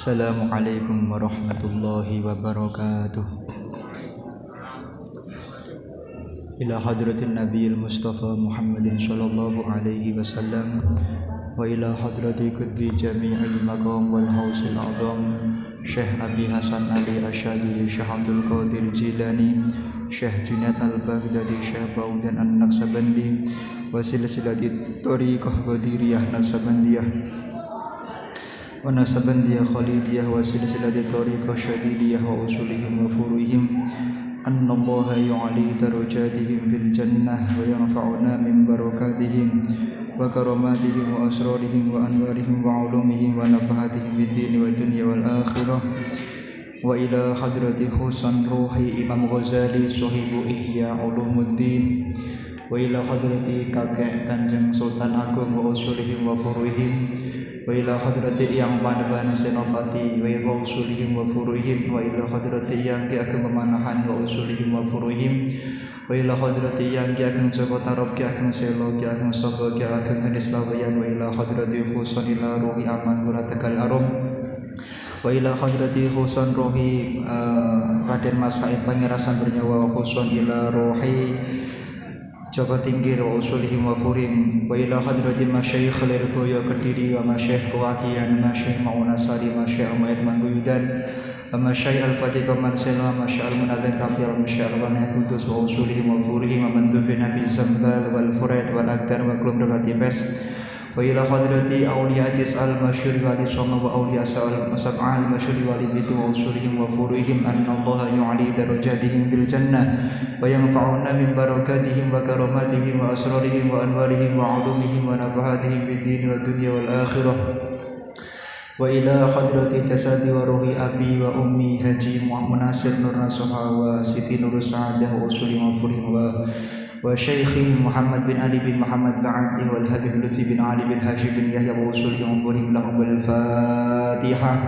Assalamualaikum warahmatullahi wabarakatuh. Ila hadratin Nabiyil Mustafa Muhammadin sallallahu alaihi wasallam wa ila hadrati qutbi jami'il maqam wal hausil a'zam Syekh Abi Hasan Ali Asyadili, Syekh Abdul Qadir Jilani, Syekh Junaid Al-Baghdadi, Syekh Baudan An-Naqsabandi wa silsilati Thariqah Qadiriyah Naqsabandiyah wa Naqsabandiyah Khalidiyah wa silsilati Thariqah Syadiliyah wa usulihim wa furuhim annallaha yu'ali darajatihim fil jannah wa yanfa'una min barakatihim wa karamatihim wa asrarihim wa anwarihim wa ulumihim wa nafahatihim fid dini wa dunya wal akhirah. Wa ila hadrati Husan Ruhi Imam Ghazali sahibu Ihya Ulumuddin wa ila hadrati kakek Kanjeng Sultan Agung wa usulihim wa furuhim wa ila hadrati yang Panabana Senopati wa usulihim wa furuhim wa ila hadrati yang Ki Ageng Pemanahan wa usulihim wa furuhim wa ila hadrati yang Ki Ageng Joko Tarub Ki Ageng Selo Ki Ageng Sobo Ki Ageng Hadis Lawayan wa ila hadrati Husan ila Ruhi Aman Gura Tegal Arum wa ila hadrati Husan Ruhi Raden Mas Said Pangerasan Bernyawa Husan ila Ruhi Joko Tinggi wa usulihim wa furim wa ila hadrati masyayikh Lirboyo Kediri wa masyayikh Kewakian masyayikh Maunasari masyayikh Umayyad Mangguyudan wa masyayikh Al-Fatih Komarsela masyayikh Al-Munabek Kapil wa masyayikh Al-Wanaya Kudus wa usulihim wa furihim wa mandufina fi Zambal wal Furet wal Akdar wa Klum Rebati Pes wa ila hadrati awliya Adis al-Masyuri wali Soma wa awliya Sab'al al-Masyuri wali Bitu wa usulihim wa furuhim annallaha yu'ali darajatihim bil jannah wa yanfa'una min barakatihim wa karamatihim wa asrarihim wa anwarihim wa ulumihim wa nafahatihim fid dini wa dunya wal akhirah. Wa ila hadrati jasadi wa ruhi abi wa ummi Haji Muhammad Nasir Nur Nasuha wa Siti Nur Sa'adah wa usulihim wa furuhim wa Syekhi Muhammad bin Ali bin Muhammad Ba'ati wal Habib Lutfi bin Ali bin Hashim bin Yahya wa usulihim wa furuhim lahum bil Fatihah.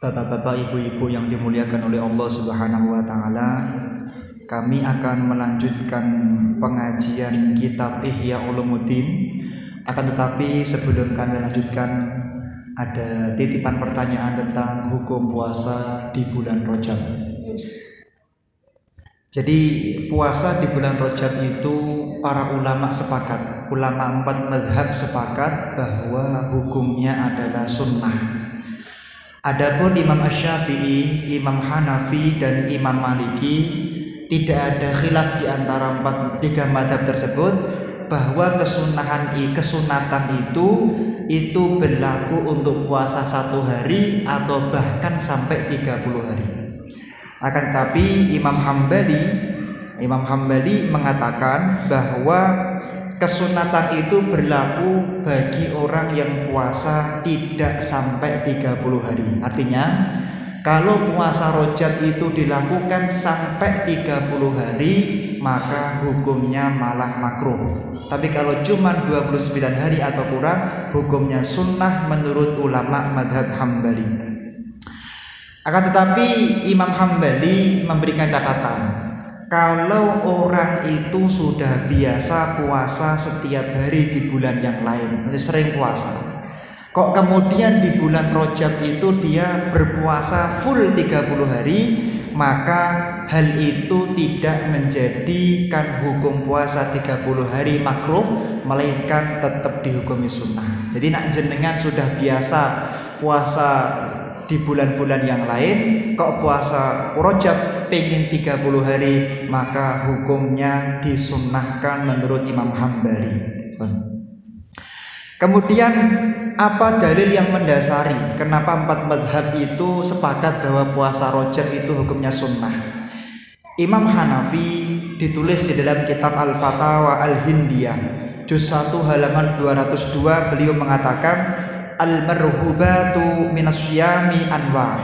Bapak-bapak, ibu-ibu yang dimuliakan oleh Allah Subhanahu wa taala, kami akan melanjutkan pengajian kitab Ihya Ulumuddin. Akan tetapi sebelum kami lanjutkan, ada titipan pertanyaan tentang hukum puasa di bulan Rajab. Jadi puasa di bulan Rajab itu para ulama sepakat, ulama 4 mazhab sepakat bahwa hukumnya adalah sunnah. Adapun Imam Asy-Syafi'i, Imam Hanafi dan Imam Maliki tidak ada khilaf di antara 3 mazhab tersebut bahwa kesunatan itu berlaku untuk puasa 1 hari atau bahkan sampai 30 hari. Akan tetapi Imam Hambali mengatakan bahwa kesunatan itu berlaku bagi orang yang puasa tidak sampai 30 hari. Artinya kalau puasa Rajab itu dilakukan sampai 30 hari maka hukumnya malah makruh. Tapi kalau cuma 29 hari atau kurang, hukumnya sunnah menurut ulama madhab Hambali. Akan tetapi Imam Hambali memberikan catatan, kalau orang itu sudah biasa puasa setiap hari di bulan yang lain, sering puasa, kok kemudian di bulan Rajab itu dia berpuasa full 30 hari, maka hal itu tidak menjadikan hukum puasa 30 hari makruh, melainkan tetap dihukumi sunnah. Jadi nak jenengan sudah biasa puasa di bulan-bulan yang lain, kok puasa Rajab pengen 30 hari, maka hukumnya disunnahkan menurut Imam Hambali. Kemudian apa dalil yang mendasari kenapa 4 mazhab itu sepakat bahwa puasa Rajab itu hukumnya sunnah? Imam Hanafi ditulis di dalam kitab Al-Fatawa Al-Hindiyah juz 1 halaman 202, beliau mengatakan al-marhubatu minasyami anwa.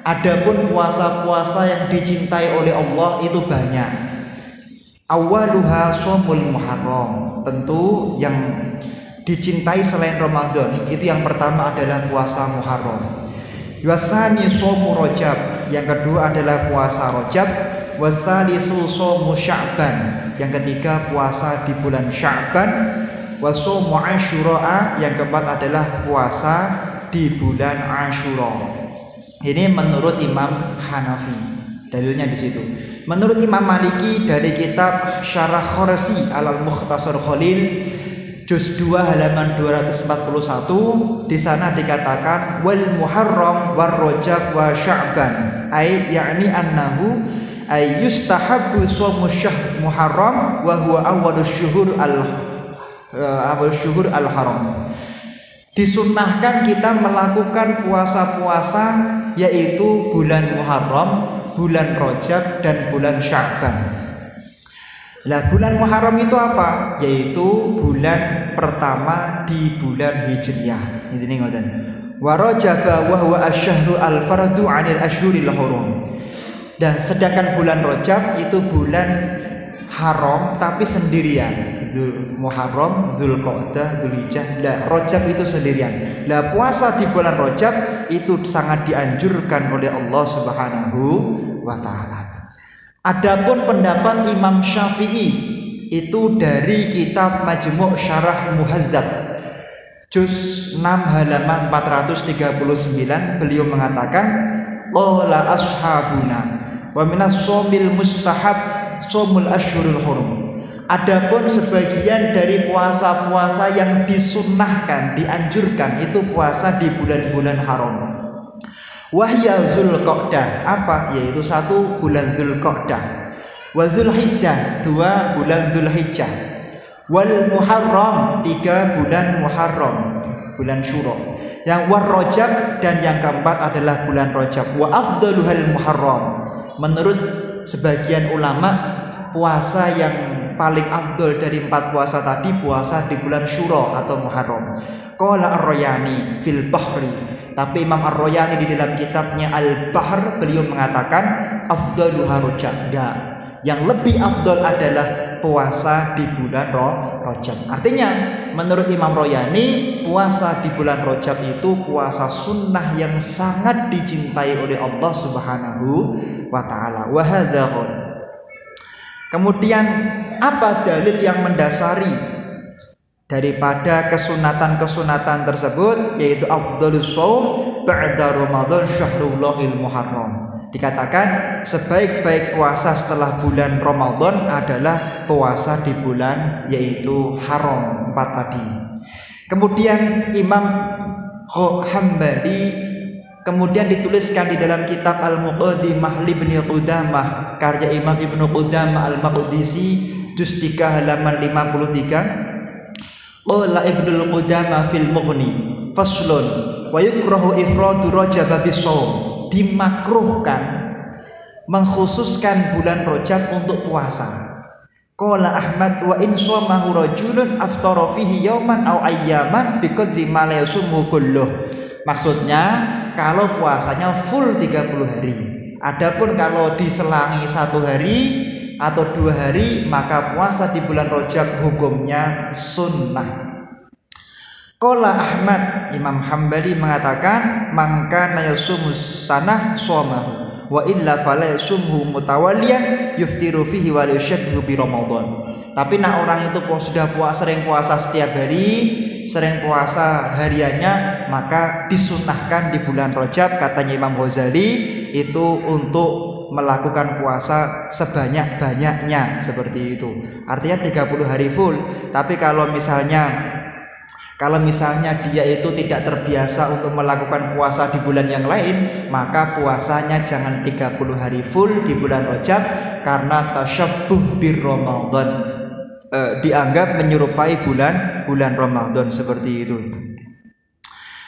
Adapun puasa-puasa yang dicintai oleh Allah itu banyak. Awaluha shaumul muharram. Tentu yang dicintai selain Ramadan itu yang pertama adalah puasa Muharram. Wasani shaum Rajab, yang kedua adalah puasa Rajab. Wasalisu shaum Sya'ban, yang ketiga puasa di bulan Sya'ban. Wasaumu Asyura, yang keempat adalah puasa di bulan Asyura. Ini menurut Imam Hanafi. Dalilnya di situ. Menurut Imam Maliki dari kitab Syarah Khorasi Alal Mukhtasar Khalil juz 2 halaman 241, di sana dikatakan wal Muharram war Rajab wa Sya'ban, ai yakni annahu ay yustahabbu shaumu syahr Muharram wa huwa awwalus syuhur al-haram. Disunnahkan kita melakukan puasa-puasa yaitu bulan Muharram, bulan Rajab, dan bulan Sya'ban. Lah bulan Muharram itu apa? Yaitu bulan pertama di bulan Hijriyah. Ini ngoten. Wa Rajab wa huwa asy-syahru al-fardu 'anil asyhuril hurum. Dan sedangkan bulan Rajab itu bulan haram tapi sendirian. Muharram, Dzulqa'dah, Dzulhijjah. Lah Rajab itu sendirian. Lah puasa di bulan Rajab itu sangat dianjurkan oleh Allah Subhanahu wa taala. Adapun pendapat Imam Syafi'i itu dari kitab Majmu' Syarah Muhadzab juz 6 halaman 439, beliau mengatakan qala ashabuna wa minas shaumil mustahab shaumul asyhurul hurum. Adapun sebagian dari puasa-puasa yang disunnahkan, dianjurkan itu puasa di bulan-bulan haram. Wahya Dzulqa'dah, apa? Yaitu 1 bulan Dzulqa'dah, wa Dzulhijjah 2 bulan Dzulhijjah, wal Muharram 3 bulan Muharram, bulan Syura. Yang war Rajab, dan yang keempat adalah bulan Rajab. Wa afdaluhal Muharram. Menurut sebagian ulama, puasa yang paling afdal dari 4 puasa tadi puasa di bulan Syura atau Muharram. Qala Ar-Rayani fil Bahri, tapi Imam Ar-Rayani di dalam kitabnya Al-Bahr beliau mengatakan afdaluha Rajab. Enggak, yang lebih afdal adalah puasa di bulan Rajab. Artinya menurut Imam Rayani, puasa di bulan Rajab itu puasa sunnah yang sangat dicintai oleh Allah Subhanahu wa taala. Wa hadza. Kemudian apa dalil yang mendasari daripada kesunatan-kesunatan tersebut, yaitu afdhalus shaum ba'da Ramadan syahrullahil muharram. Dikatakan sebaik-baik puasa setelah bulan Ramadan adalah puasa di bulan yaitu haram 4 tadi. Kemudian Imam Hambali kemudian dituliskan di dalam kitab Al-Muqaddimah Ibnu Qudamah karya Imam Ibnu Qudamah Al-Maqdisi juz 3 halaman 53. Qala Ibnu Qudamah fil Mughni faslun wa yukrahu ifradu Rajab bis-shaum. Dimakruhkan mengkhususkan bulan Rajab untuk puasa. Qala Ahmad wa in shamahu rajulun aftara fihi yauman aw ayyaman biqadri ma la yasumhu kulluh. Maksudnya kalau puasanya full 30 hari. Adapun kalau diselangi 1 hari atau 2 hari, maka puasa di bulan Rajab hukumnya sunnah. Qala Ahmad, Imam Hambali mengatakan mangka nayasumus sanah somahu wa illa fala yasumhu mutawalliyan yuftiru fihi wa yushaddu bi Ramadan. Tapi nak orang itu sudah sering puasa setiap hari, sering puasa hariannya, maka disunahkan di bulan Rajab, katanya Imam Ghazali, itu untuk melakukan puasa sebanyak-banyaknya seperti itu. Artinya 30 hari full. Tapi kalau misalnya dia itu tidak terbiasa untuk melakukan puasa di bulan yang lain, maka puasanya jangan 30 hari full di bulan Rajab, karena tasyabbuh bir Ramadan, dianggap menyerupai bulan Ramadan seperti itu.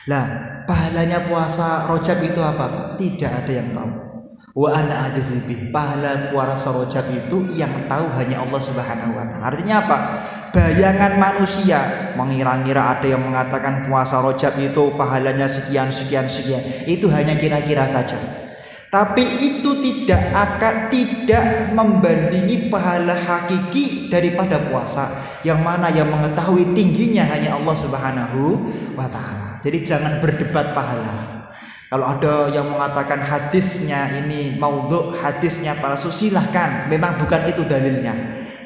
Lah, pahalanya puasa Rajab itu apa? Tidak ada yang tahu. Wa ana ajzibih, pahala puasa Rajab itu yang tahu hanya Allah Subhanahu wa taala. Artinya apa? Bayangan manusia mengira-ngira ada yang mengatakan puasa Rajab itu pahalanya sekian. Itu hanya kira-kira saja. Tapi itu tidak membandingi pahala hakiki daripada puasa, yang mana yang mengetahui tingginya hanya Allah Subhanahu wa taala. Jadi jangan berdebat pahala. Kalau ada yang mengatakan hadisnya ini maudhu', hadisnya palsu, silahkan. Memang bukan itu dalilnya.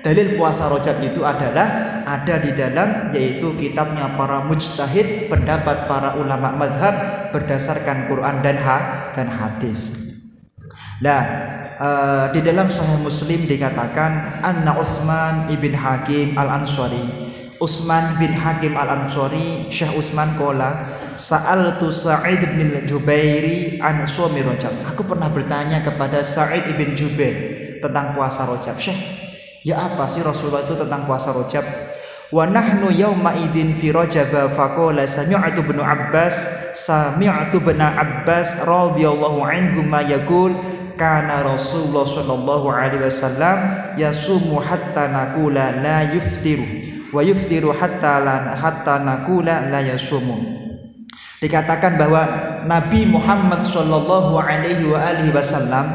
Dalil puasa Rajab itu adalah ada di dalam, yaitu kitabnya para mujtahid, pendapat para ulama madhab berdasarkan Quran dan hadis. Nah, di dalam Sahih Muslim dikatakan anna Utsman ibn Hakim al-Ansari, Utsman bin Hakim al-Ansari, Syekh Utsman qala sa'altu Sa'id bin Jubairi an shaumi Rajab. Aku pernah bertanya kepada Sa'id bin Jubair tentang puasa Rajab. Syekh, ya apa sih Rasulullah itu tentang puasa Rajab? Wa nahnu yauma idin fi Rajab faqala sami'tu bin Abbas radhiyallahu anhu ma yaqul kana Rasulullah sallallahu alaihi wasallam yasumu hatta naqula la yuftiru wa yuftiru hatta naqula la yasumu. Dikatakan bahwa Nabi Muhammad sallallahu alaihi wasallam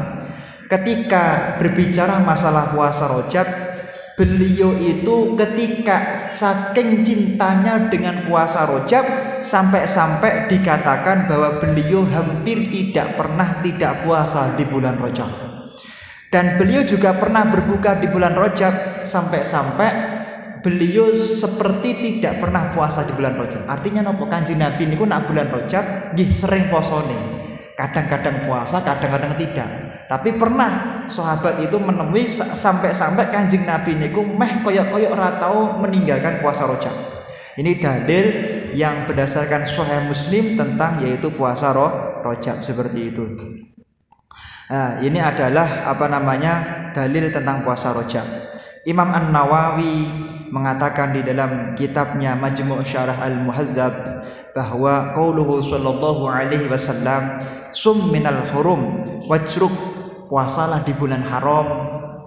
ketika berbicara masalah puasa Rajab, beliau itu ketika saking cintanya dengan puasa Rajab sampai-sampai dikatakan bahwa beliau hampir tidak pernah tidak puasa di bulan Rajab. Dan beliau juga pernah berbuka di bulan Rajab sampai-sampai beliau seperti tidak pernah puasa di bulan Rajab. Artinya nopo, Kanjeng Nabi niku nak bulan Rajab nggih sering posone. Kadang-kadang puasa, kadang-kadang tidak. Tapi pernah sahabat itu menemui sampai-sampai Kanjeng Nabi niku meh koyok-koyok ora tau meninggalkan puasa Rajab. Ini dalil yang berdasarkan Sahih Muslim tentang yaitu puasa Rajab seperti itu. Nah, ini adalah dalil tentang puasa Rajab. Imam An-Nawawi mengatakan di dalam kitabnya Majmu' Syarah Al-Muhadzab bahwa qauluhu sallallahu alaihi wasallam sum minal hurum wajruk, puasalah di bulan haram,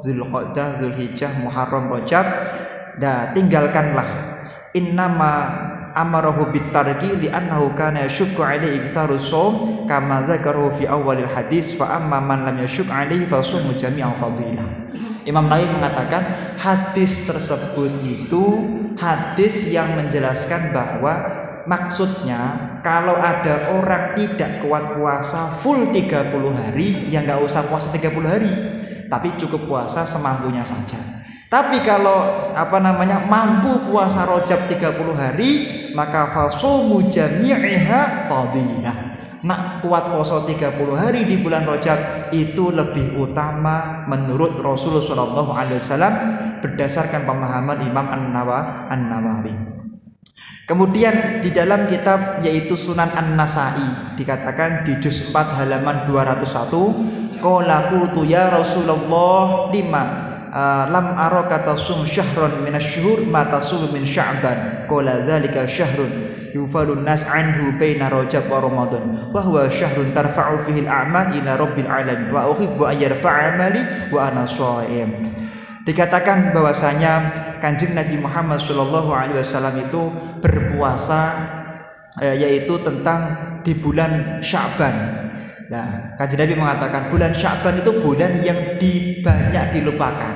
Zulqa'dah, Zulhijjah, Muharram, Rajab, dan tinggalkanlah. Innama amarahu bitarki li'annahu kana yashukku alaihi iktsaru shaum kama dzakarahu fi awalil hadis fa amma man lam yashuk alaihi fa sumu jami'an fadilah. Imam Nawawi mengatakan hadis tersebut itu hadis yang menjelaskan bahwa maksudnya kalau ada orang tidak kuat puasa full 30 hari, ya nggak usah puasa 30 hari, tapi cukup puasa semampunya saja. Tapi kalau mampu puasa Rajab 30 hari, maka fasumu jami'iha fadilah. Nak kuat puasa 30 hari di bulan Rajab itu lebih utama menurut Rasulullah SAW berdasarkan pemahaman Imam An-Nawawi. Kemudian di dalam kitab yaitu Sunan An-Nasai dikatakan di juz 4 halaman 201, qala qultu ya Rasulullah lima lam araka tasum syahran minasy-syuhur ma tasum min Sya'ban, qala dzalika syahrun yufalun nas anhu baina Rajab wa Ramadan wa huwa syahrun tarfa'u fihi al-a'mal ila rabbil alamin wa uhibbu an yarfa'a amali wa ana sha'im. Dikatakan bahwasanya Kanjeng Nabi Muhammad sallallahu alaihi wasallam itu berpuasa yaitu tentang di bulan Sya'ban. Nah, Kanjeng Nabi mengatakan bulan Sya'ban itu bulan yang banyak dilupakan.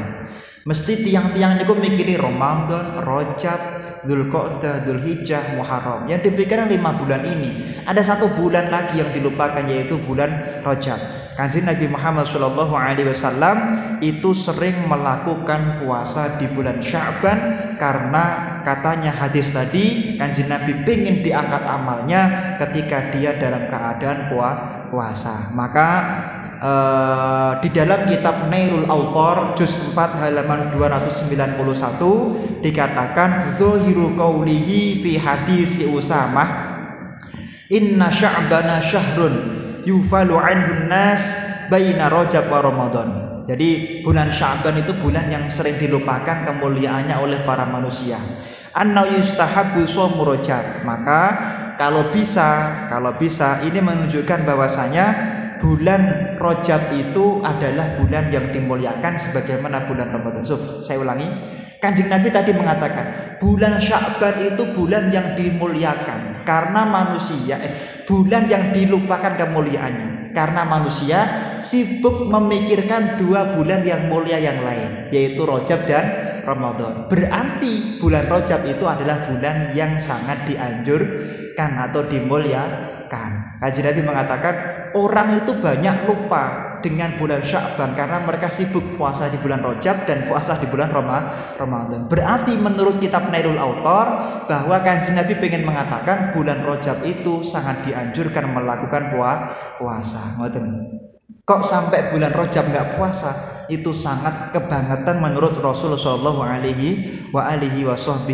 Mesti tiang-tiang niku mikiri Ramadan, Rajab, Zulqa'dah, Zulhijjah, Muharram. Yang dipikirkan 5 bulan ini. Ada 1 bulan lagi yang dilupakan yaitu bulan Rajab. Kanjeng Nabi Muhammad SAW itu sering melakukan puasa di bulan Sya'ban karena katanya hadis tadi Kanjeng Nabi ingin diangkat amalnya ketika dia dalam keadaan puasa. Maka di dalam kitab Nailul Autar juz 4 halaman 291 dikatakan zahiru qaulihi fi hadis Usamah inna sya'bana syahrun yufalu anhun nas baina Rajab wa Ramadan. Jadi bulan Sya'ban itu bulan yang sering dilupakan kemuliaannya oleh para manusia. Anna yustahabbu shaumu Rajab. Maka kalau bisa ini menunjukkan bahwasanya bulan Rajab itu adalah bulan yang dimuliakan sebagaimana bulan Ramadan. Saya ulangi. Kanjeng Nabi tadi mengatakan bulan Sya'ban itu bulan yang dimuliakan karena manusia bulan yang dilupakan kemuliaannya karena manusia sibuk memikirkan 2 bulan yang mulia yang lain yaitu Rajab dan Ramadan. Berarti bulan Rajab itu adalah bulan yang sangat dianjurkan atau dilakukan. Kanjeng Nabi mengatakan orang itu banyak lupa dengan bulan Sya'ban karena mereka sibuk puasa di bulan Rajab dan puasa di bulan Ramadan. Berarti menurut kitab Nailul Autar bahwa Kanjeng Nabi ingin mengatakan bulan Rajab itu sangat dianjurkan melakukan puasa. Ngoten. Kok sampai bulan Rajab nggak puasa? Itu sangat kebangetan menurut Rasulullah Shallallahu Alaihi Wasallam.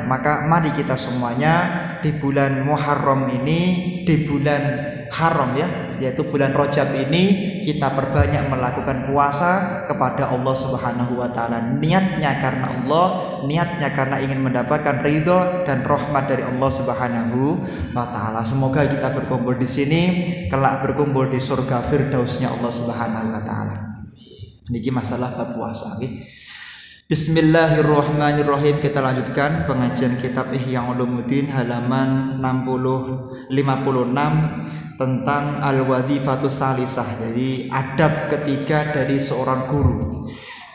Maka mari kita semuanya di bulan Muharram ini, di bulan haram ya, yaitu bulan Rajab ini kita perbanyak melakukan puasa kepada Allah Subhanahu wa taala. Niatnya karena Allah, niatnya karena ingin mendapatkan ridho dan rahmat dari Allah Subhanahu wa taala. Semoga kita berkumpul di sini kelak berkumpul di surga firdausnya Allah Subhanahu wa taala. Niki masalah bab puasa nggih. Bismillahirrahmanirrahim. Kita lanjutkan pengajian kitab Ihya Ulumuddin halaman 56 tentang al-wadhifatus salisah. Jadi adab ketiga dari seorang guru.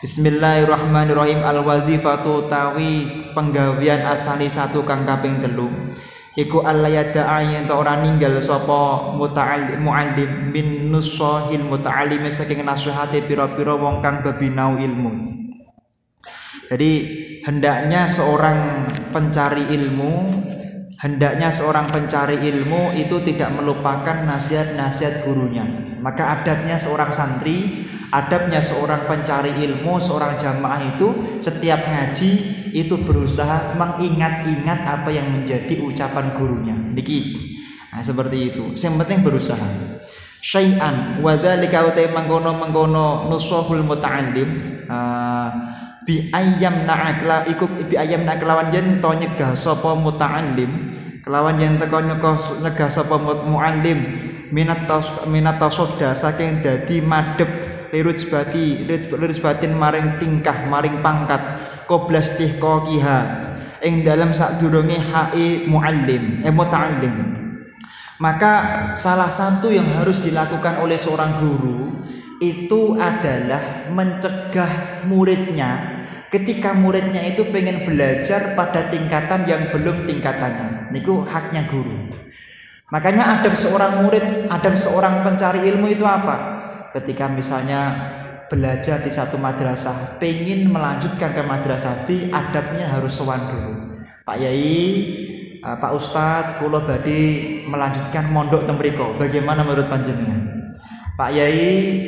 Bismillahirrahmanirrahim. Al-wadhifatu tawi penggawean asali satu kang kaping 3 iku allayada'a yen ta ora ninggal sapa muallim min nusahil muta'allim saking nasihate pira-pira wong kang bebinau ilmu. Jadi hendaknya seorang pencari ilmu itu tidak melupakan nasihat-nasihat gurunya. Maka adabnya seorang santri, adabnya seorang pencari ilmu, seorang jamaah itu setiap ngaji itu berusaha mengingat-ingat apa yang menjadi ucapan gurunya. Niki. Nah, seperti itu. Yang penting berusaha. Syai'an wa dzalika mangkono nusahul muta'allim bi ayyam kelawan yen to nyegah sapa muta'allim, kelawan yen teko nyegah sapa muallim minat tasodda saking dadi madhep lirujbatin maring tingkah maring pangkat qoblas tihqaqiha ing dalam sadurunge hae muta'allim. Maka salah satu yang harus dilakukan oleh seorang guru itu adalah mencegah muridnya ketika muridnya itu pengen belajar pada tingkatan yang belum tingkatannya. Niku haknya guru. Makanya adab seorang murid, adab seorang pencari ilmu itu apa? Ketika misalnya belajar di satu madrasah, pengen melanjutkan ke madrasah B, adabnya harus sowan dulu. Pak Yai, Pak Ustadz, kula badhe melanjutkan mondok teng mriko. Bagaimana menurut panjenengan? Pak Yai,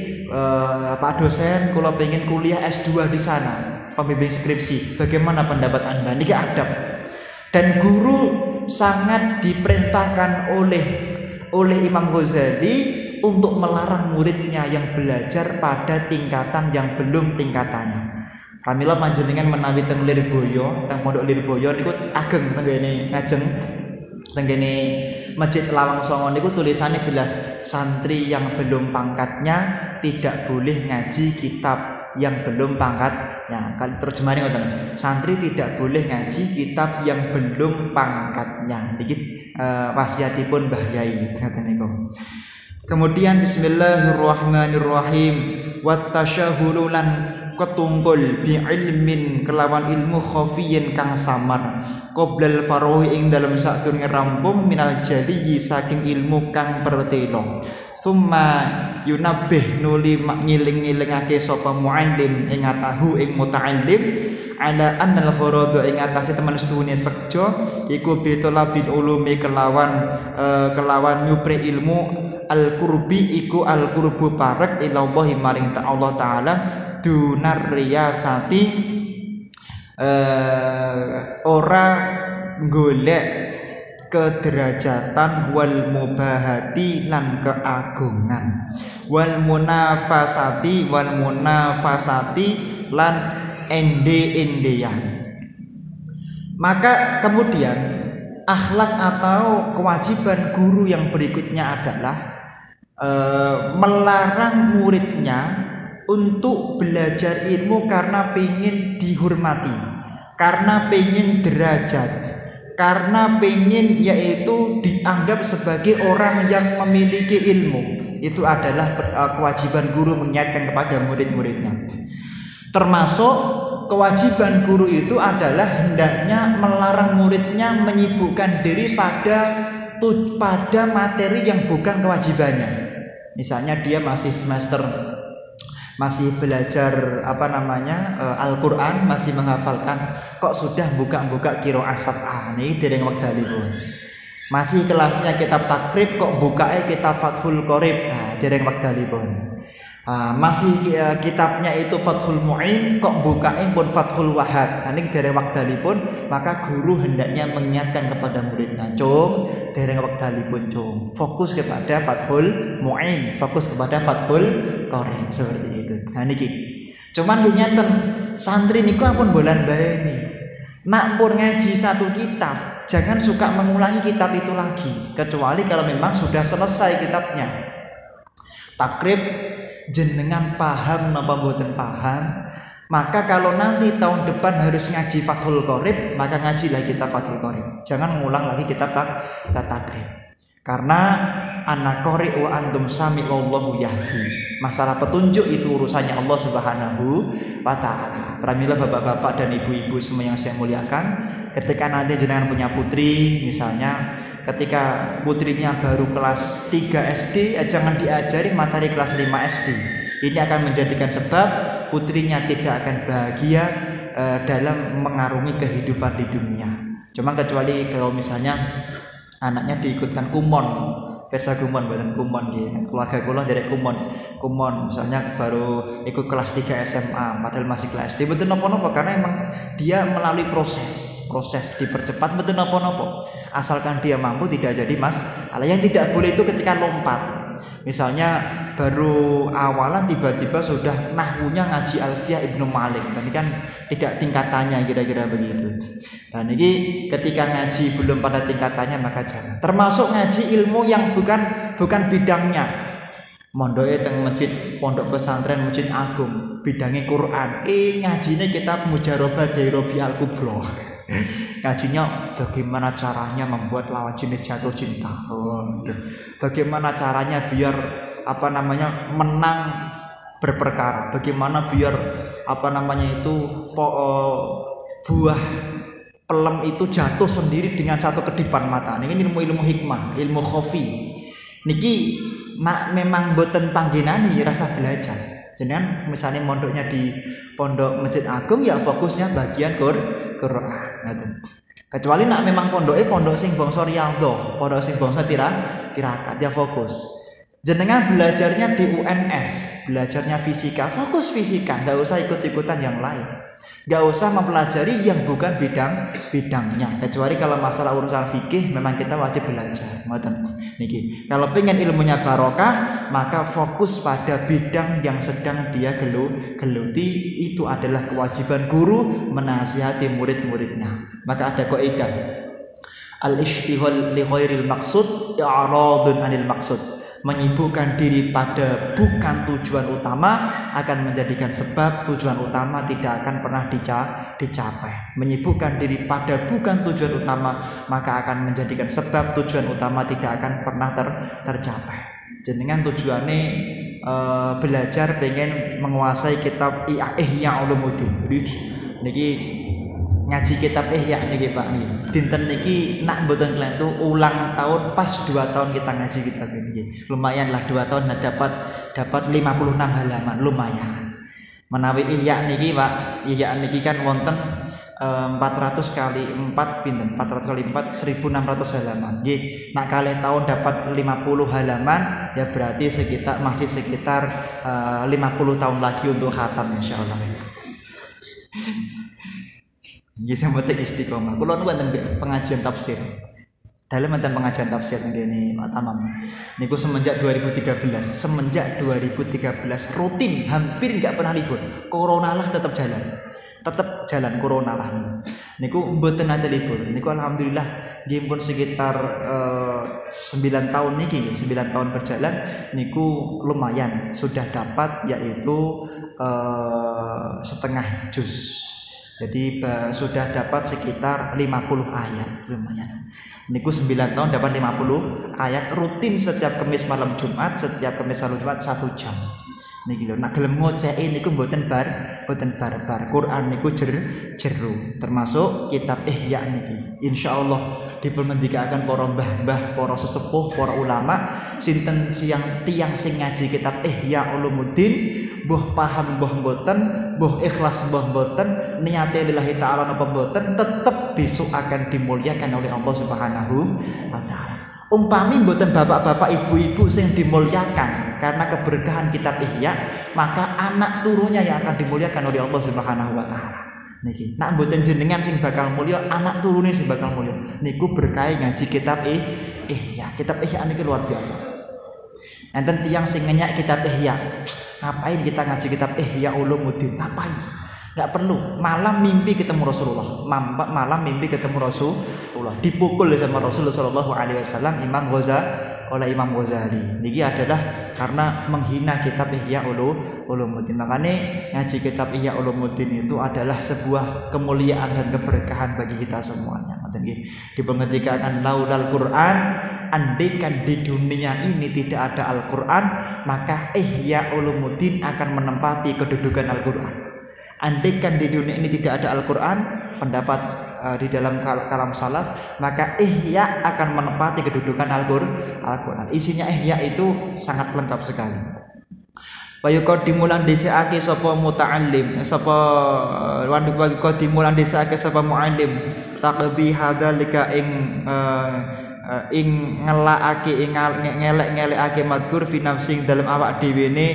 Pak dosen, kula pengen kuliah S2 di sana, pembimbing skripsi. Bagaimana pendapat Anda? Niki adab. Dan guru sangat diperintahkan oleh Imam Ghazali untuk melarang muridnya yang belajar pada tingkatan yang belum tingkatannya. Pramila panjenengan menawi teng Lirboyo, teng Pondok Lirboyo niku ageng tenggene ngajeng tenggene Masjid Lawang Songo niku tulisannya jelas, santri yang belum pangkatnya tidak boleh ngaji kitab yang belum pangkatnya. Kali terjemahannya ngoten. Santri tidak boleh ngaji kitab yang belum pangkatnya. Niki wasiatipun Mbah Yai ngoten niku. Kemudian bismillahirrahmanirrahim wa tasyahhulu lan ketunggul bi ilmin kelawan ilmu khafiyin kang samar qoblal farohi ing dalam sadurunge rampung minal jaliyi saking ilmu kang pertelo summa yunabbih nuli ngiling-ngilingake sapa muallim ing atahu ing muta'allim ala annal gharadu ing atase temen setuhune sekjo iku bitolabil ulumi kelawan nyupre ilmu al-qurbi iku al-qurbu parek ilallahi maring Allah taala dunar riyasati ora golek kederajatan wal mubahati lan keagungan wal munafasati lan ende-endean. Maka kemudian akhlak atau kewajiban guru yang berikutnya adalah melarang muridnya untuk belajar ilmu karena pengen dihormati, karena pengen derajat, karena pengen yaitu dianggap sebagai orang yang memiliki ilmu. Itu adalah kewajiban guru mengingatkan kepada murid-muridnya. Termasuk kewajiban guru itu adalah hendaknya melarang muridnya menyibukkan diri pada materi yang bukan kewajibannya. Misalnya dia masih belajar Al-Quran, masih menghafalkan, kok sudah buka qiraah sab'ah nih dereng wekdalipun. Masih kelasnya kitab takrib, kok bukae kitab Fathul Qorib, dereng wekdalipun. Masih kitabnya itu Fathul Mu'in, kok bukain pun Fathul Wahhab. Ini dereng wekdalipun, maka guru hendaknya mengingatkan kepada muridnya, "Cung, dereng wekdalipun, cung. Fokus kepada Fathul Mu'in, fokus kepada Fathul Qorib." Seperti itu. Nah niki. Cuman ngeten, santri niku ampun bolan baleni. Nak pun ngaji satu kitab, jangan suka mengulangi kitab itu lagi, kecuali kalau memang sudah selesai kitabnya. Takrib jenengan paham napa mboten paham, maka kalau nanti tahun depan harus ngaji Fathul Qorib, maka ngajilah kitab Fathul Qorib. Jangan mengulang lagi kitab takrib. Karena ana qori wa antum sami wallahu yahdi. Masalah petunjuk itu urusannya Allah Subhanahu wa taala. Pramila bapak-bapak dan ibu-ibu semua yang saya muliakan, ketika nanti jenengan punya putri, misalnya ketika putrinya baru kelas 3 SD, jangan diajari materi kelas 5 SD. Ini akan menjadikan sebab putrinya tidak akan bahagia dalam mengarungi kehidupan di dunia. Cuma kecuali kalau misalnya anaknya diikutkan kumon, versa kumon buatan kumon gitu. Keluarga kula dari kumon misalnya baru ikut kelas 3 SMA padahal masih kelas SD, betul nopo-nopo karena emang dia melalui proses dipercepat, betul nopo-nopo asalkan dia mampu, tidak jadi masalah. Yang tidak boleh itu ketika lompat, misalnya baru awalan tiba-tiba sudah nahwunya ngaji Alfiyah Ibnu Malik, ini kan tidak tingkatannya, kira-kira begitu. Dan ini ketika ngaji belum pada tingkatannya maka jangan. Termasuk ngaji ilmu yang bukan bidangnya. Mondoke teng masjid pondok pesantren Masjid Agung, bidangnya Quran. Ngajinya kitab Mujarabah Dairobi Al-Kubra. Ngajinya bagaimana caranya membuat lawan jenis jatuh cinta. Bagaimana caranya biar menang berperkara. Bagaimana biar buah pelem itu jatuh sendiri dengan satu kedipan mata. Ini ilmu hikmah, ilmu khofi. Niki nak memang boten panggenani rasa belajar. Jenengan misalnya mondoknya di pondok Masjid Agung, ya fokusnya bagian Quran. Kecuali nak memang pondok sing bangsa Riyadhah, pondok sing bangsa Tirakat, ya fokus. Jenengan belajarnya di UNS, belajarnya fisika, fokus fisika, nggak usah ikut-ikutan yang lain. Nggak usah mempelajari yang bukan bidangnya. Kecuali kalau masalah urusan fikih memang kita wajib belajar. Niki. Kalau pengen ilmunya barokah, maka fokus pada bidang yang sedang dia geluti. Itu adalah kewajiban guru menasihati murid-muridnya. Maka ada kaidah al-ishtighal li ghairil maqsud i'radun 'anil maqsud. Menyibukkan diri pada bukan tujuan utama akan menjadikan sebab tujuan utama tidak akan pernah dicapai. Menyibukkan diri pada bukan tujuan utama maka akan menjadikan sebab tujuan utama tidak akan pernah tercapai. Jenengan tujuannya belajar pengen menguasai kitab Ihya Ulumuddin. Niki ngaji kitab Ihya niki Pak niki. Dinten niki nak mboten kelentu ulang tahun pas 2 tahun kita ngaji kitab ini. Lumayan lah 2 tahun dapat 56 halaman, lumayan. Menawi Ihya niki Pak, Ihya niki kan wonten 400 kali 4 pinten? 400 kali 4 1600 halaman. Nggih, nak kalih tahun dapat 50 halaman ya berarti masih sekitar 50 tahun lagi untuk khatam insyaallah. Nggih sampeyan istiqomah. Kula nu wonten pengajian tafsir. Dalam enten pengajian tafsir ngene Pak Tamam. Niku semenjak 2013 rutin, hampir enggak pernah libur. Corona lah tetap jalan corona lah. Niku mboten ate libur. Niku alhamdulillah nggih pun sekitar 9 tahun niki, 9 tahun berjalan niku lumayan sudah dapat yaitu setengah juz. Jadi sudah dapat sekitar 50 ayat, lumayan. Niku 9 tahun dapat 50 ayat rutin setiap Kamis malam Jumat 1 jam. Niki lho, nak gelem ngoceki niku mboten barbar. Quran niku jero. Termasuk kitab Ihya niki. Insyaallah dipunmendikaken para mbah-mbah, para sesepuh, para ulama sinten tiang sing ngaji kitab Ihya Ulumuddin, mbuh paham mbuh mboten, mbuh ikhlas mbuh mboten, niate lillahi taala napa mboten, tetep besok akan dimuliakan oleh Allah Subhanahu wa taala. Umpami mboten bapak-bapak ibu-ibu sing dimuliakan karena keberkahan kitab Ihya, maka anak turunnya yang akan dimuliakan oleh Allah Subhanahu wa taala. Niki, nak mboten jenengan sing bakal mulya, anak turune sing bakal mulya. Niku berkah ngaji kitab Ihya. Kitab Ihya niki luar biasa. Enten tiyang sing ngenyak kitab Ihya. Ngapain kita ngaji kitab Ihya Ulumuddin? Ngapain? Enggak perlu. Malam mimpi ketemu Rasulullah. Malam mimpi ketemu Rasulullah. Dipukul sama Rasulullah sallallahu alaihi wasallam Imam Ghazali. Niki adalah karena menghina kitab Ihya Ulumuddin. Makanya ngaji kitab Ihya Ulumuddin itu adalah sebuah kemuliaan dan keberkahan bagi kita semuanya. Dipengertikan laulal Quran, andaikan di dunia ini tidak ada Al-Quran, maka Ihya Ulumuddin akan menempati kedudukan Al-Quran. Andaikan di dunia ini tidak ada Al-Quran, pendapat di dalam kalam salaf, maka Ihya akan menempati kedudukan Al-Quran. Isinya Ihya itu sangat lengkap sekali. Wa yuqaddimulan dhisake sapa muta'allim, sapa wanduk wa yuqaddimulan dhisake sapa muallim, taqbi hadzalika ing ngelakake ngelek-ngelekake madkur fi nafsing dalam awak dhewe ne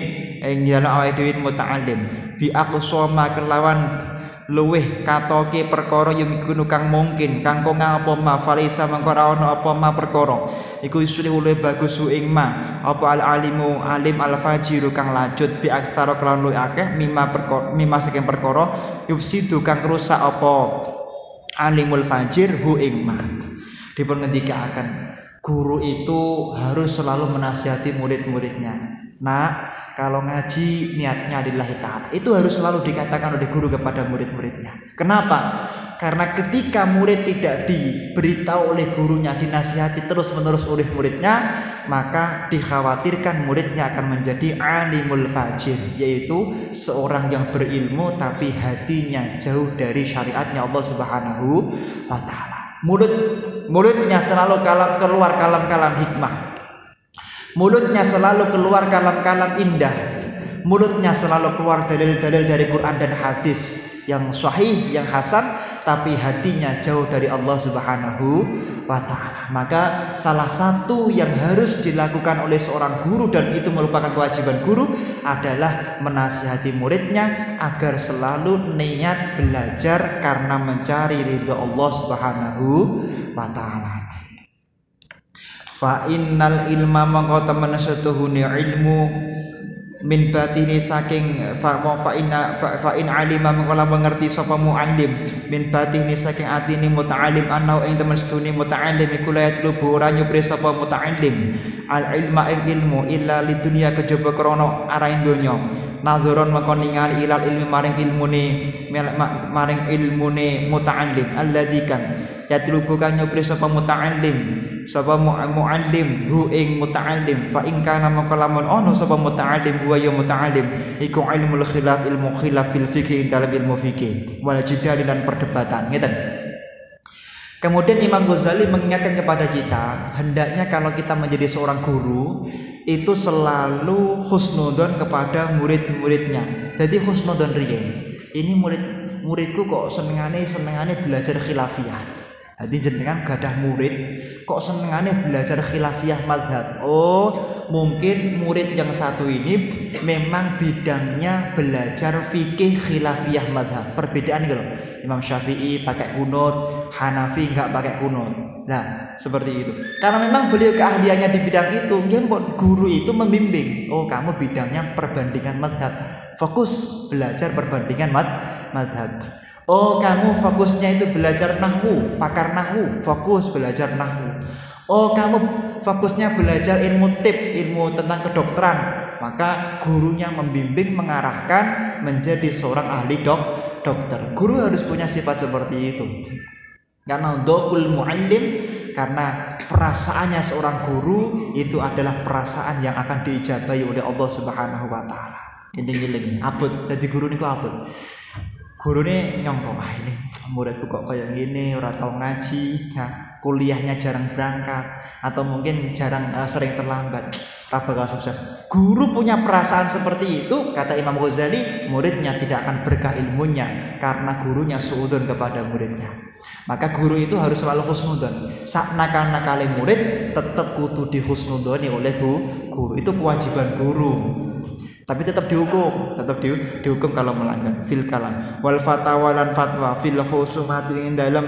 ing dalam awak dhewe muta'allim bi aqsama kelawan luweh katoke perkara yumkinu kang mungkin kang kok ngapa ma falisa mengko ora ana apa ma perkara iku isune luwih bagus ing ma apa al alimu alim al fajiru kang lanjut bi aksara kelawan luwih akeh mimma saking perkara yufsidu kang rusak apa alimul fajir hu ing ma. Dipengendikakan guru itu harus selalu menasihati murid-muridnya. Nah, kalau ngaji niatnya lillahi ta'ala, itu harus selalu dikatakan oleh guru kepada murid-muridnya. Kenapa? Karena ketika murid tidak diberitahu oleh gurunya, dinasihati terus-menerus oleh muridnya, maka dikhawatirkan muridnya akan menjadi alimul fajir, yaitu seorang yang berilmu tapi hatinya jauh dari syariatnya Allah Subhanahu wa ta'ala. Mulutnya selalu keluar kalam-kalam hikmah. Mulutnya selalu keluar kalam-kalam indah. Mulutnya selalu keluar dalil-dalil dari Quran dan hadis yang sahih, yang hasan, tapi hatinya jauh dari Allah Subhanahu wa ta'ala. Maka salah satu yang harus dilakukan oleh seorang guru, dan itu merupakan kewajiban guru, adalah menasihati muridnya agar selalu niat belajar karena mencari ridha Allah Subhanahu wa ta'ala. Fa innal ilma mangko temen setuhune ilmu min batini saking fa in alima mengko mengerti sapa muallim min batini saking atine muta'allim anau ing temen setune muta'allim iku la yatlubu ora nyupri sapa muta'allim al ilma ing ilmu illa lidunya kejaba krana arahe donya nadzuron mengko ningali ilal ilmi maring ilmune muta'allim alladzi kan yatlubu kan nyupri sapa muta'allim sapa muallim hu ing muta'allim fa in kana maka lamun ono sapa muta'allim huwa ya muta'allim iku ilmul khilaf ilmu khilaf fil fikih dalam ilmu fikih wal jidal dan perdebatan ngeten. Kemudian Imam Ghazali mengingatkan kepada kita, hendaknya kalau kita menjadi seorang guru itu selalu husnudzon kepada murid-muridnya. Jadi husnudzon riyen, ini muridku kok senengane belajar khilafiyah. Jadi jenengan gadah murid kok senengane belajar khilafiyah madhab. Oh, mungkin murid yang satu ini memang bidangnya belajar fikih khilafiyah madhab. Perbedaan gitu loh. Imam Syafi'i pakai kunut, Hanafi enggak pakai kunut. Nah, seperti itu. Karena memang beliau keahliannya di bidang itu, guru itu membimbing. Oh, kamu bidangnya perbandingan madhab. Fokus belajar perbandingan madhab. Oh, kamu fokusnya itu belajar nahwu, pakar nahwu, fokus belajar nahwu. Oh, kamu fokusnya belajar ilmu tib, ilmu tentang kedokteran, maka gurunya membimbing, mengarahkan menjadi seorang ahli dokter. Guru harus punya sifat seperti itu. Karena dzaqul muallim, karena perasaannya seorang guru itu adalah perasaan yang akan diijabahi oleh Allah Subhanahu wa taala. Eling-eling abot dadi guru niku abot. Gurune nyongko, ini muridku kok kayak gini, ora tau ngaji, ya, kuliahnya jarang berangkat, atau mungkin sering terlambat, tak bakal sukses. Guru punya perasaan seperti itu, kata Imam Ghazali, muridnya tidak akan berkah ilmunya karena gurunya suudzon kepada muridnya. Maka guru itu harus selalu husnudzon. Sak nakal-nakale murid tetap kudu dihusnudzoni oleh guru. Itu kewajiban guru. Tapi tetap dihukum kalau melanggar fil kalam wal fatawa lan fatwa fil khusumati ing dalam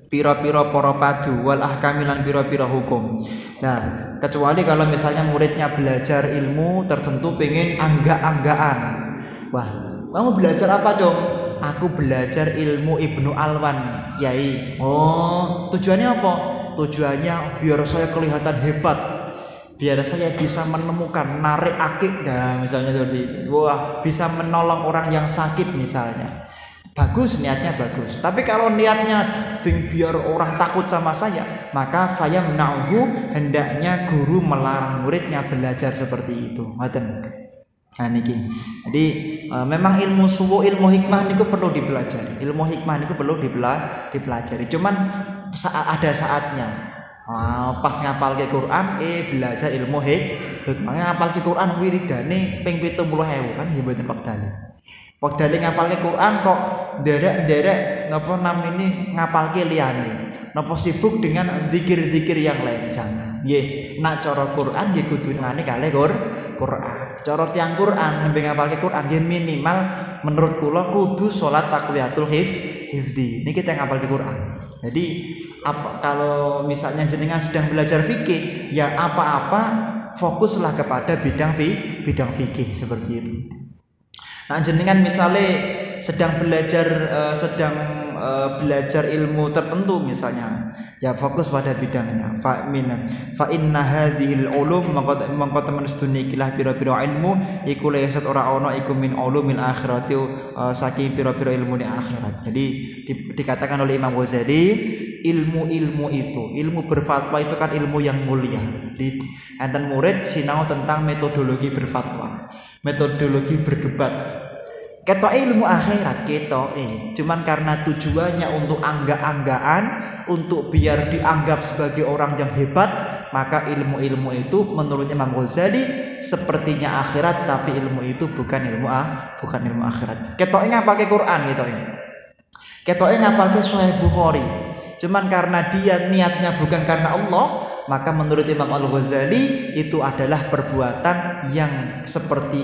pira-pira para padu wal ahkami lan pira-pira hukum. Nah, kecuali kalau misalnya muridnya belajar ilmu tertentu pengen angga-anggaan. Wah, kamu belajar apa, Dong? Aku belajar ilmu Ibnu Alwan, Yai. Oh, tujuannya apa? Tujuannya biar saya kelihatan hebat. Biar saya bisa menemukan narik akik, nah misalnya seperti itu. Wah, bisa menolong orang yang sakit misalnya. Bagus, niatnya bagus. Tapi kalau niatnya biar orang takut sama saya, maka fayamna'uhu, hendaknya guru melarang muridnya belajar seperti itu. Ngoten. Nah niki. Jadi memang ilmu suwu, ilmu hikmah niku perlu dipelajari. Ilmu hikmah niku perlu dipelajari. Cuman ada saatnya. Pas ngapal ke Quran, belajar ilmu hikmah. Ngapal ke Quran wiridane ping 70.000 kan mboten wektane. Wektane ngapal ke Quran kok nderek napa namine ngapal ke liyane. Napa sibuk dengan zikir-zikir yang lain, jangan. Nggih, nak cara Quran nggih kudu ngene kalih Quran. Cara tiyang Quran nembe ngapal ke Quran nggih minimal menurut kula kudu salat takwiyatul hifdzi. Niki tiyang ngapal ke Quran. Jadi kalau misalnya jenengan sedang belajar fikih, ya apa-apa fokuslah kepada bidang fikih seperti itu. Nah, jenengan misalnya sedang belajar ilmu tertentu misalnya, ya fokus pada bidangnya. Fa inna hadhil ulum mangko temen sedune ikilah pira-pira ilmu iku layasat ora ana iku min ulumil akhirati saking pira-pira ilmu di akhirat. Jadi dikatakan oleh Imam Ghazali, ilmu itu, ilmu berfatwa itu kan ilmu yang mulia. Enten murid sinau tentang metodologi berfatwa, metodologi berdebat. Ketoke ilmu akhirat cuman karena tujuannya untuk angga-anggaan, untuk biar dianggap sebagai orang yang hebat, maka ilmu-ilmu itu menurut Imam Ghazali sepertinya akhirat, tapi ilmu itu bukan ilmu akhirat. Ketoke ngapalke Quran ketoke ngapalke Sahih Bukhari, cuman karena dia niatnya bukan karena Allah, maka menurut Imam Al-Ghazali itu adalah perbuatan yang seperti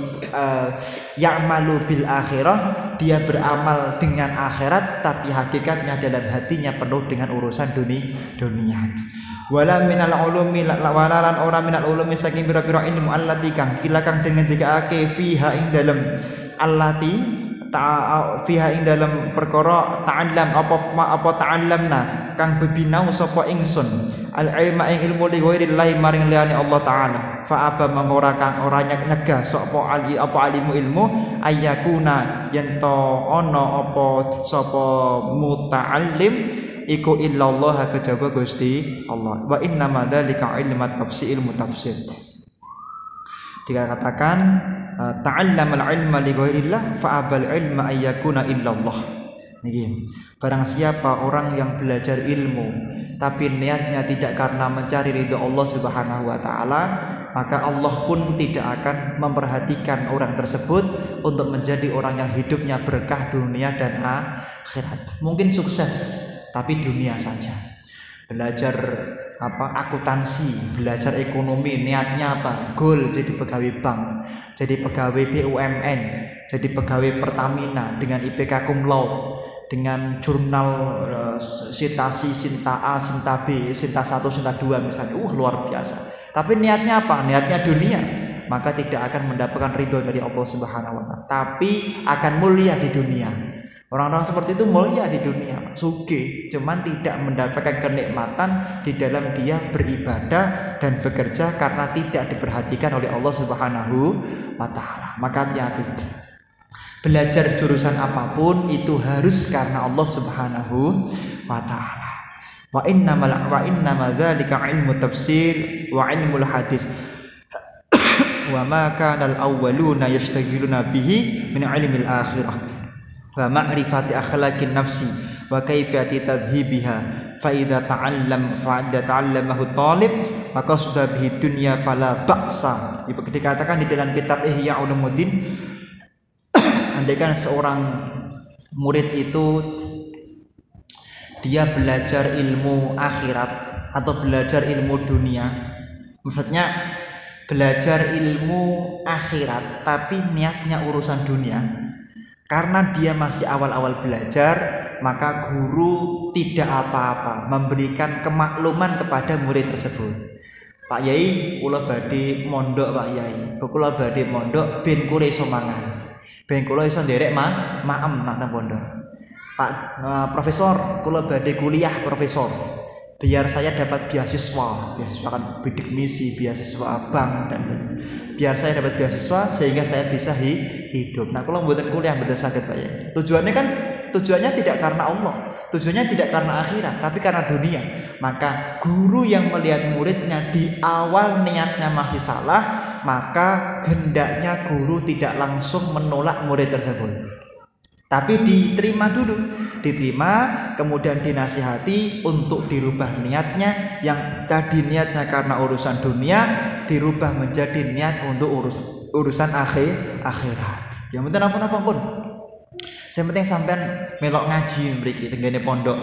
ya'malu bil akhirah, dia beramal dengan akhirat tapi hakikatnya dalam hatinya penuh dengan urusan dunia. Wala minal ulumi walalan ora minal ulumi saking pira-pira ilmu allati kang kilakang dengan dikaake fiha ing dalem allati fiha ing dalam perkara ta'allam apa ta'allamna kang bebinau sapa ingsun al ilma ing ilmu li ghairillahi maring liyane Allah taala fa aba mangora kang ora nyegah sapa alimu ilmu ayakuna yen to ana apa sapa muta'allim iku illallah kejaba Gusti Allah wa inna madzalika ilmu tafsir ilmu tafsir. Dikatakan ta'allamal ilma li ghairillah fa abal ilma ayyakuna illallah. Niki. Barang siapa orang yang belajar ilmu tapi niatnya tidak karena mencari ridha Allah Subhanahu wa taala, maka Allah pun tidak akan memperhatikan orang tersebut untuk menjadi orang yang hidupnya berkah dunia dan akhirat. Mungkin sukses tapi dunia saja. Belajar akuntansi, belajar ekonomi, niatnya apa? Goal jadi pegawai bank, jadi pegawai BUMN, jadi pegawai Pertamina dengan IPK cum laude, dengan jurnal citasi Sinta A, Sinta B, Sinta 1, Sinta 2 misalnya. Luar biasa. Tapi niatnya apa? Niatnya dunia, maka tidak akan mendapatkan ridho dari Allah Subhanahu wa taala, tapi akan mulia di dunia. Orang-orang seperti itu mulia di dunia, sugih, cuman tidak mendapatkan kenikmatan di dalam dia beribadah dan bekerja karena tidak diperhatikan oleh Allah Subhanahu wa taala. Maka hati-hati. Belajar jurusan apapun itu harus karena Allah Subhanahu wa taala. Wa innama dzalika ilmu tafsir wa ilmul hadis. wa ma kana al-awwaluna yastaghiluna bihi min ilmil akhirah wa ma'rifati akhlaqin nafsi wa kaifiyati tadhibiha fa idza ta'allamahu talib maka sudah bihi dunya fala ba'sa. Dikatakan di dalam kitab Ihya Ulumuddin, andaikan seorang murid itu dia belajar ilmu akhirat atau belajar ilmu dunia, maksudnya belajar ilmu akhirat tapi niatnya urusan dunia, karena dia masih awal-awal belajar, maka guru tidak apa-apa memberikan kemakluman kepada murid tersebut. Pak Yai, kula badhe mondok Pak Yai, kula badhe mondok ben kula iso mangan, ben kula iso nderek maem nang pondok. Pak Profesor, kula badhe kuliah Profesor, biar saya dapat beasiswa kan bidik misi, beasiswa bank, dan biar saya dapat beasiswa sehingga saya bisa hidup. Nah, kalau mboten kuliah mboten saged Pak Yai. Tujuannya tidak karena Allah, tujuannya tidak karena akhirat, tapi karena dunia. Maka guru yang melihat muridnya di awal niatnya masih salah, maka hendaknya guru tidak langsung menolak murid tersebut, tapi diterima dulu, kemudian dinasihati untuk dirubah niatnya. Yang tadi niatnya karena urusan dunia dirubah menjadi niat untuk urusan akhirat. Yang penting apa pun, yang penting sampean melok ngaji mriki tenggene pondok.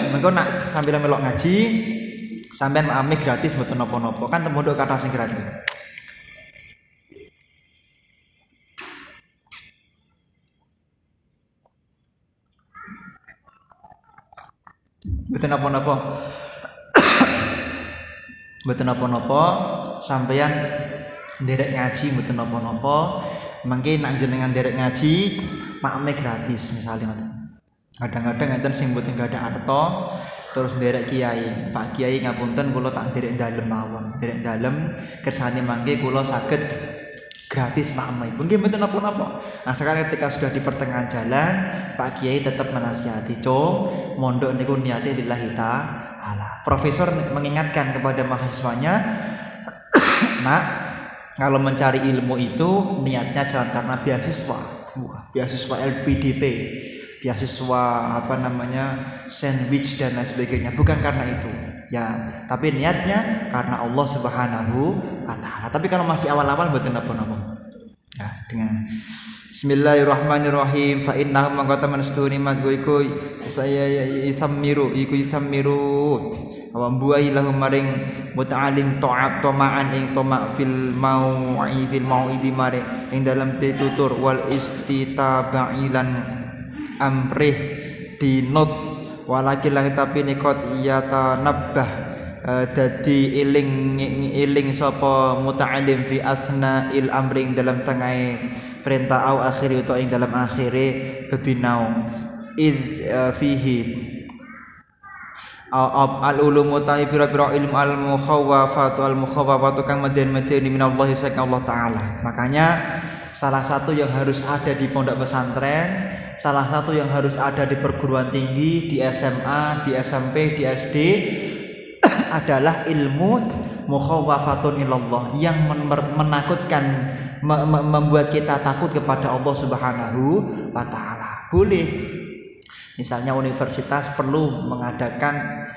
Mengko nak sambil melok ngaji sampean amih gratis mboten napa-napa, kan pondok kata sing gratis. Mboten napa-napa sampeyan nderek ngaji mboten napa-napa. Mangke nek jenengan nderek ngaji makme gratis misalnya ngoten. Kadang-kadang enten sing mboten gadah arta terus nderek kiai, Pak Kiai ngapunten kula tak nderek dalem mawon. Nderek dalem kersane mangke kula saged gratis makme. Nggih mboten napa-napa. Nah, sekarang ketika sudah di pertengahan jalan, Pak Kiai tetap menasihati, "Cung, mondok niku niate lillahi ta'ala." Profesor mengingatkan kepada mahasiswanya, "Nak, kalau mencari ilmu itu niatnya jangan karena beasiswa LPDP, beasiswa sandwich dan lain sebagainya, bukan karena itu. Ya, tapi niatnya karena Allah Subhanahu wa taala." Tapi kalau masih awal-awal mboten napa-napa. Ya, dengan Bismillahirrahmanirrahim. Fa innahu mangkata manstuni madgoiku saya isammiru wa buai lahum maring muta'alim ta'at tama'an ing tama' fil mau'idi mare ing dalam pitutur wal istitaba'ilan amrih dinut walakin lang tapi nikot iyata nabbah dadi iling sapa muta'alim fi asna il amri ing dalam tengah perintah au akhiri utawa ing dalam akhire bebinau fihi al-ulumu ta'i pira-pira ilmu al-mukhawafatu kang meden-medeni minallahi saking Allah Ta'ala. Makanya salah satu yang harus ada di pondok pesantren, salah satu yang harus ada di perguruan tinggi, di SMA, di SMP, di SD adalah ilmu mukhawafatun ilallah, yang menakutkan, membuat kita takut kepada Allah Subhanahu wa Ta'ala. Boleh misalnya universitas perlu mengadakan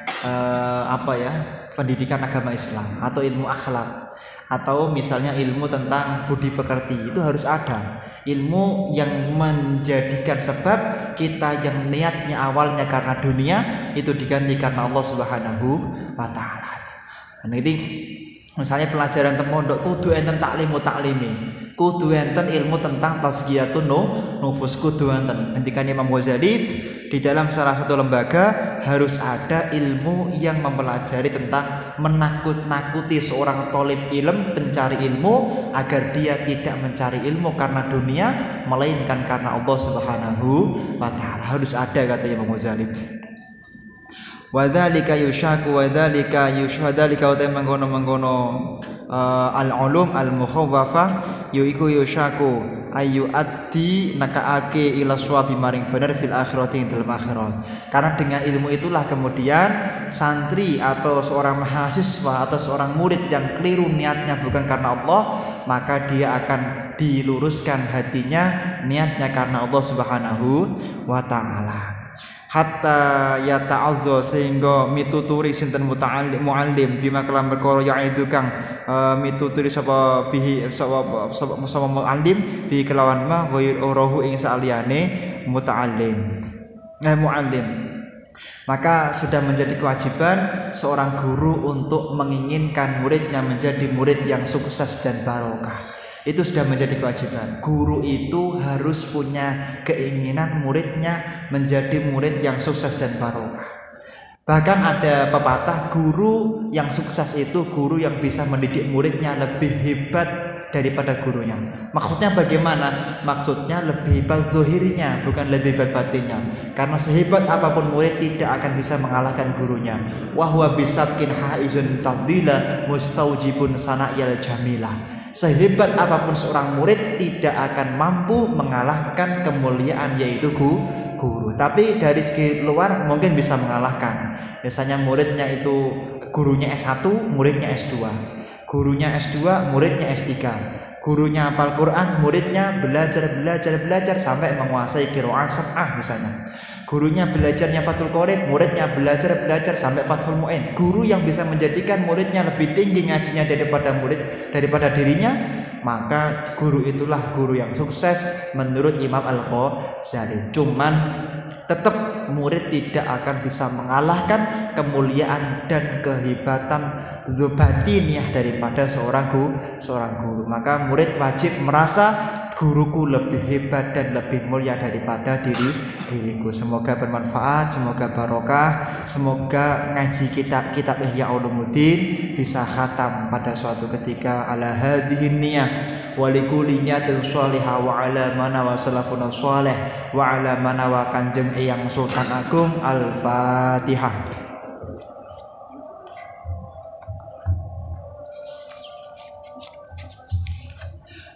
pendidikan agama Islam atau ilmu akhlak, atau misalnya ilmu tentang budi pekerti, itu harus ada ilmu yang menjadikan sebab kita yang niatnya awalnya karena dunia itu diganti karena Allah Subhanahu wa Ta'ala. Nah, ini misalnya pelajaran pondok kudu enten taklimi, kudu enten ilmu tentang tazkiyatun nufus, kudu enten. Ngendikane Imam Ghazali, di dalam salah satu lembaga harus ada ilmu yang mempelajari tentang menakut-nakuti seorang thalib ilm, pencari ilmu, agar dia tidak mencari ilmu karena dunia melainkan karena Allah Subhanahu wa Ta'ala. Harus ada, kata Imam Ghazali. Wadzalika yushaku wadzalika yushhadalika uta mengkono al-ulum al-mukhawwafa yuiku yushaku ayu addi nakaake ila swabi maring bener fil akhirati ing dalam akhirat. Karena dengan ilmu itulah kemudian santri atau seorang mahasiswa atau seorang murid yang keliru niatnya bukan karena Allah, maka dia akan diluruskan hatinya niatnya karena Allah Subhanahu wa taala. Hatta yata'azza sehingga mituturi sinten muta'allim muallim bima kalam perkara yaitu kang mituturi sapa bihi sapa muallim bi kelawan ma ghairuhu ing saliyane muta'allim muallim. Maka sudah menjadi kewajiban seorang guru untuk menginginkan muridnya menjadi murid yang sukses dan barokah. Itu sudah menjadi kewajiban. Guru itu harus punya keinginan muridnya menjadi murid yang sukses dan barokah. Bahkan ada pepatah, guru yang sukses itu guru yang bisa mendidik muridnya lebih hebat daripada gurunya. Maksudnya bagaimana? Maksudnya lebih hebat zahirnya, bukan lebih hebat batinnya. Karena sehebat apapun murid tidak akan bisa mengalahkan gurunya. Wa huwa bisabkin haizun tafdila mustaujibun sana'il jamilah. Sehebat apapun seorang murid tidak akan mampu mengalahkan kemuliaan yaitu guru. Tapi dari segi luar mungkin bisa mengalahkan. Biasanya muridnya itu gurunya S1, muridnya S2. Gurunya S2, muridnya S3. Gurunya hafal Quran, muridnya belajar sampai menguasai qiraah sab'ah misalnya. Gurunya belajarnya Fathul Qorib, muridnya belajar sampai Fathul Mu'in. Guru yang bisa menjadikan muridnya lebih tinggi ngajinya daripada dirinya, maka guru itulah guru yang sukses menurut Imam Al-Ghazali. Cuman tetap murid tidak akan bisa mengalahkan kemuliaan dan kehebatan batiniyah daripada seorang guru. Maka murid wajib merasa guruku lebih hebat dan lebih mulia daripada diriku. Semoga bermanfaat, semoga barokah, semoga ngaji kitab Ihya Ulumuddin bisa khatam pada suatu ketika ala hadhihi niyah wa likulli niyatin shalihah wa ala mana wa salafun shalih wa ala mana wa Kanjeng Eyang Sultan Agung. Al-Fatihah.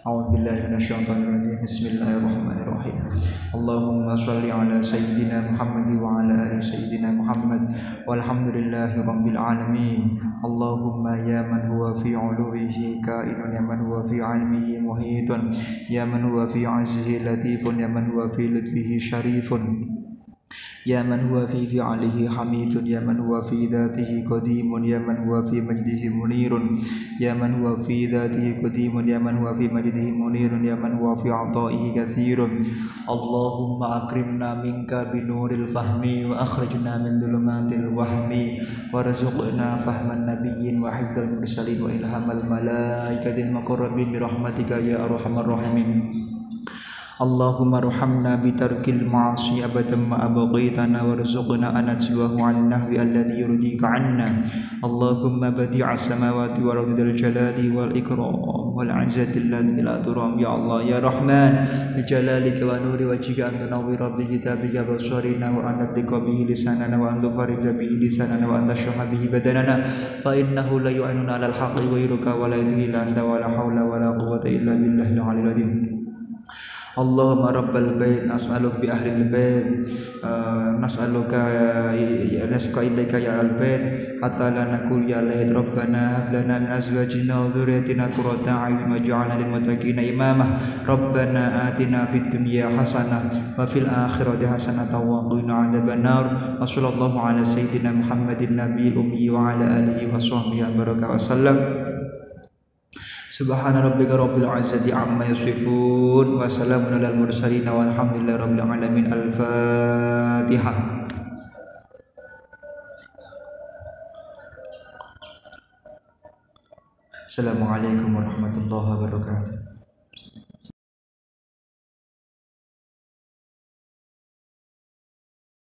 A'udzu billahi minasyaitonir rajim. Bismillahirrahmanirrahim. Allahumma shalli ala sayyidina Muhammad wa ala ali sayyidina Muhammad walhamdulillahi rabbil alamin. Allahumma ya man huwa fi 'uluwihi kainun, ya man huwa fi 'ilmihi muhitun, ya man huwa fi 'azzihi latifun, ya man huwa fi lutfihi syarifun, ya man huwa fi fi'alihi hamidun, ya man huwa fi dhatihi qadimun, ya man huwa fi majdihi munirun, ya man huwa fi dhatihi qadimun, ya man huwa fi majdihi munirun, ya man huwa fi 'ata'ihi katsirun. Allahumma akrimna minka binuril fahmi wa akhrijna min dhulumatil wahmi warzuqna fahman nabiyyin wa hifdzal mursalin wa ilhamal malaikatil muqarrabin bi rahmatika ya arhamar rahimin. Allahumma arhamna bitarkil ma'asi abadan ma abghaytana warzuqna an najwahu 'ala nahwi alladhi yurdika 'anna. Allahumma badi'as samawati wal ardi dzal jalali wal ikram wal 'izzati allati la turam. Ya Allah ya Rahman bi jalalika wa nuri wajhika anta nawwira bi kitabika basarina wa anta tiqa bihi lisanana wa anta farija bihi lisanana wa anta syuha bihi badanana fa innahu la yu'inuna 'alal haqqi ghairuka wa la ilaha illa anta wa la haula wa la quwwata illa billahil 'aliyyil 'azim. Allahumma rabbal bait nas'aluka bi ahlil bait nas'aluka ilaika ya al bait hatta la naqul ya lait rabbana hab lana min azwajina wa dhurriyyatina qurrata a'yun waj'alna lil muttaqina imama rabbana atina fid dunya hasanah wa fil akhirati hasanah wa qina adzabannar. Wa sallallahu ala sayyidina Muhammadin nabiyil ummi wa ala alihi wa sahbihi baraka wa sallam. Subhana rabbika rabbil izzati amma yasifun wa salamun alal mursalin walhamdulillahi rabbil alamin. Al-Fatihah. Assalamualaikum warahmatullahi wabarakatuh.